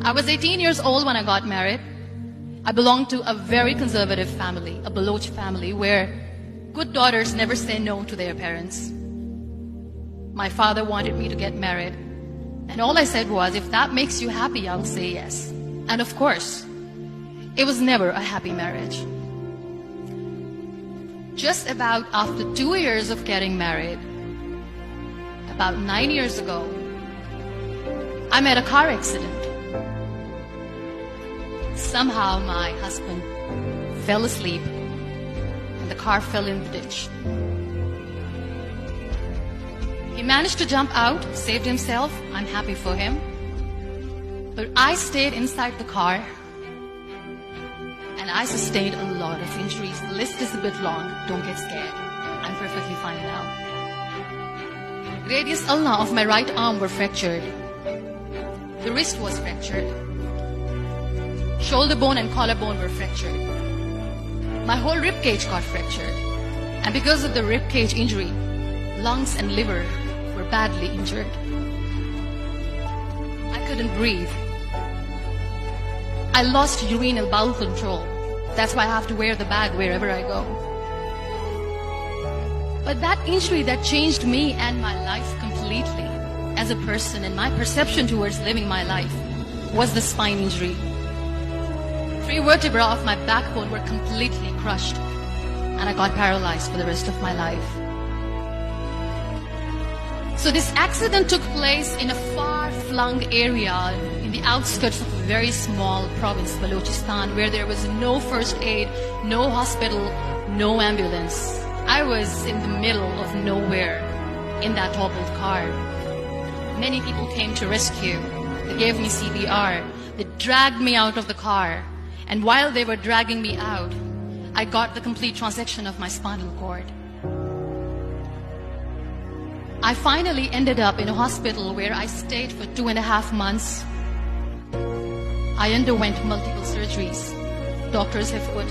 I was 18 years old when I got married. I belonged to a very conservative family, a Baloch family, where good daughters never say no to their parents. My father wanted me to get married, and all I said was, if that makes you happy, I'll say yes. And of course, it was never a happy marriage. Just about after 2 years of getting married, about 9 years ago, I met a car accident. Somehow my husband fell asleep and the car fell in the ditch. He managed to jump out, saved himself. I'm happy for him. But I stayed inside the car and I sustained a lot of injuries. The list is a bit long. Don't get scared. I'm perfectly fine now. Radius ulna of my right arm were fractured. The wrist was fractured. Shoulder bone and collarbone were fractured. My whole rib cage got fractured. And because of the rib cage injury, lungs and liver were badly injured. I couldn't breathe. I lost urinary bowel control. That's why I have to wear the bag wherever I go. But that injury that changed me and my life completely as a person and my perception towards living my life was the spine injury. 3 vertebrae of my backbone were completely crushed and I got paralyzed for the rest of my life. So this accident took place in a far-flung area in the outskirts of a very small province, Balochistan, where there was no first aid, no hospital, no ambulance. I was in the middle of nowhere in that hobbled car. Many people came to rescue. They gave me CPR. They dragged me out of the car. And while they were dragging me out, I got the complete transection of my spinal cord. I finally ended up in a hospital where I stayed for 2.5 months. I underwent multiple surgeries. Doctors have put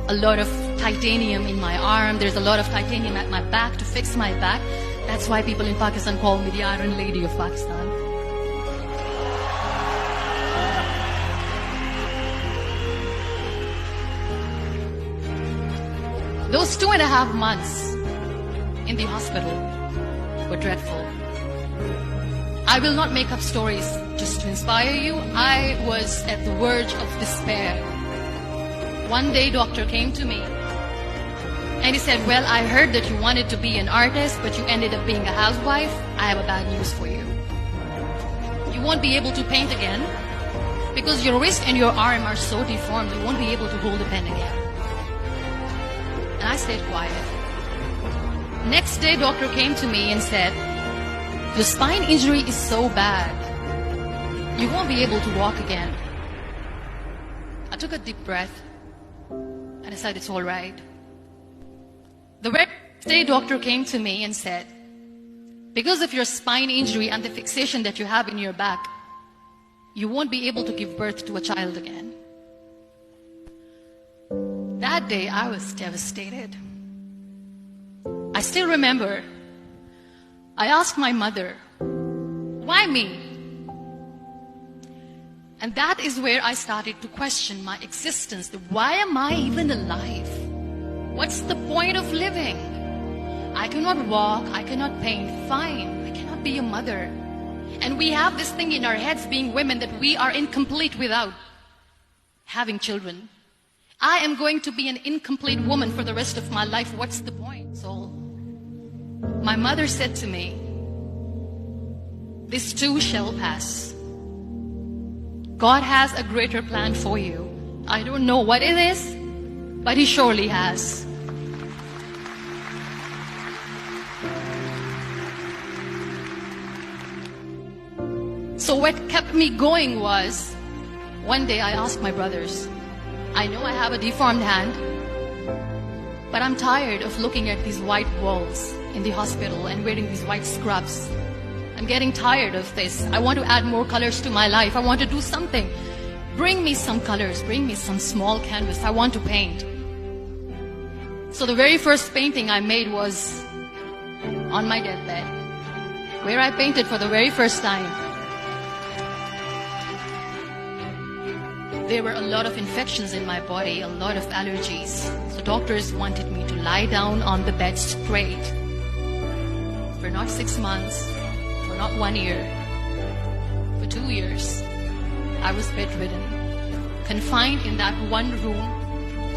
a lot of titanium in my arm. There's a lot of titanium at my back to fix my back. That's why people in Pakistan call me the Iron Lady of Pakistan. Those 2.5 months in the hospital were dreadful. I will not make up stories just to inspire you. I was at the verge of despair. One day, doctor came to me and he said, well, I heard that you wanted to be an artist, but you ended up being a housewife. I have a bad news for you. You won't be able to paint again because your wrist and your arm are so deformed, you won't be able to hold a pen again. And I stayed quiet. Next day, doctor came to me and said, your spine injury is so bad, you won't be able to walk again. I took a deep breath and I said, it's all right. The very next day, doctor came to me and said, because of your spine injury and the fixation that you have in your back, you won't be able to give birth to a child again. That day, I was devastated. I still remember, I asked my mother, why me? And that is where I started to question my existence. Why am I even alive? What's the point of living? I cannot walk, I cannot paint, fine. I cannot be a mother. And we have this thing in our heads, being women, that we are incomplete without having children. I am going to be an incomplete woman for the rest of my life. What's the point? So my mother said to me, this too shall pass. God has a greater plan for you. I don't know what it is, but He surely has. So what kept me going was, one day I asked my brothers, I know I have a deformed hand, but I'm tired of looking at these white walls in the hospital and wearing these white scrubs. I'm getting tired of this. I want to add more colors to my life. I want to do something. Bring me some colors. Bring me some small canvas. I want to paint. So the very first painting I made was on my deathbed, where I painted for the very first time. There were a lot of infections in my body, a lot of allergies. So doctors wanted me to lie down on the bed straight for not 6 months, for not 1 year, for 2 years. I was bedridden, confined in that one room,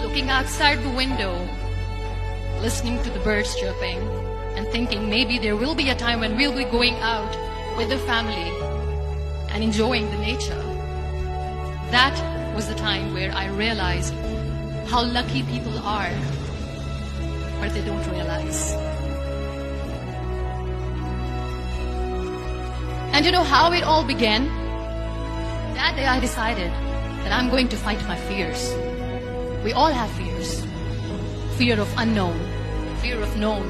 looking outside the window, listening to the birds chirping, and thinking maybe there will be a time when we'll be going out with the family and enjoying the nature. That was the time where I realized how lucky people are, but they don't realize. And you know how it all began? That day I decided that I'm going to fight my fears. We all have fears. Fear of unknown, fear of known,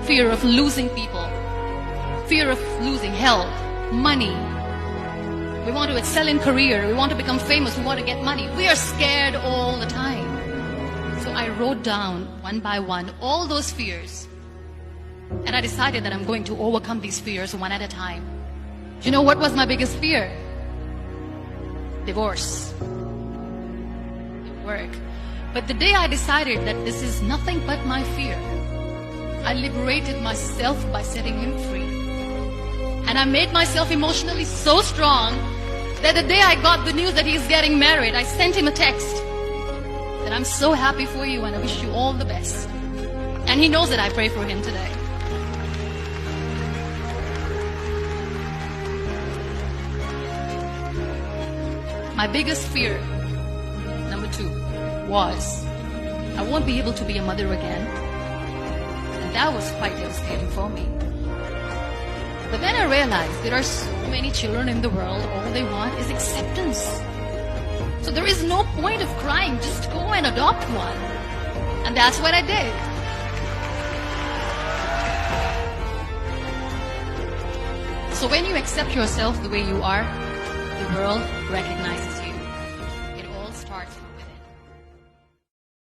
fear of losing people, fear of losing health, money. We want to excel in career, we want to become famous, we want to get money. We are scared all the time. So I wrote down one by one all those fears. And I decided that I'm going to overcome these fears one at a time. Do you know what was my biggest fear? Divorce. Work. But the day I decided that this is nothing but my fear, I liberated myself by setting him free. And I made myself emotionally so strong that the day I got the news that he's getting married, I sent him a text that I'm so happy for you and I wish you all the best. And he knows that I pray for him today. My biggest fear, number 2, was I won't be able to be a mother again. And that was quite devastating for me. But then I realized there are so many children in the world, all they want is acceptance. So there is no point of crying, just go and adopt one. And that's what I did. So when you accept yourself the way you are, the world recognizes you.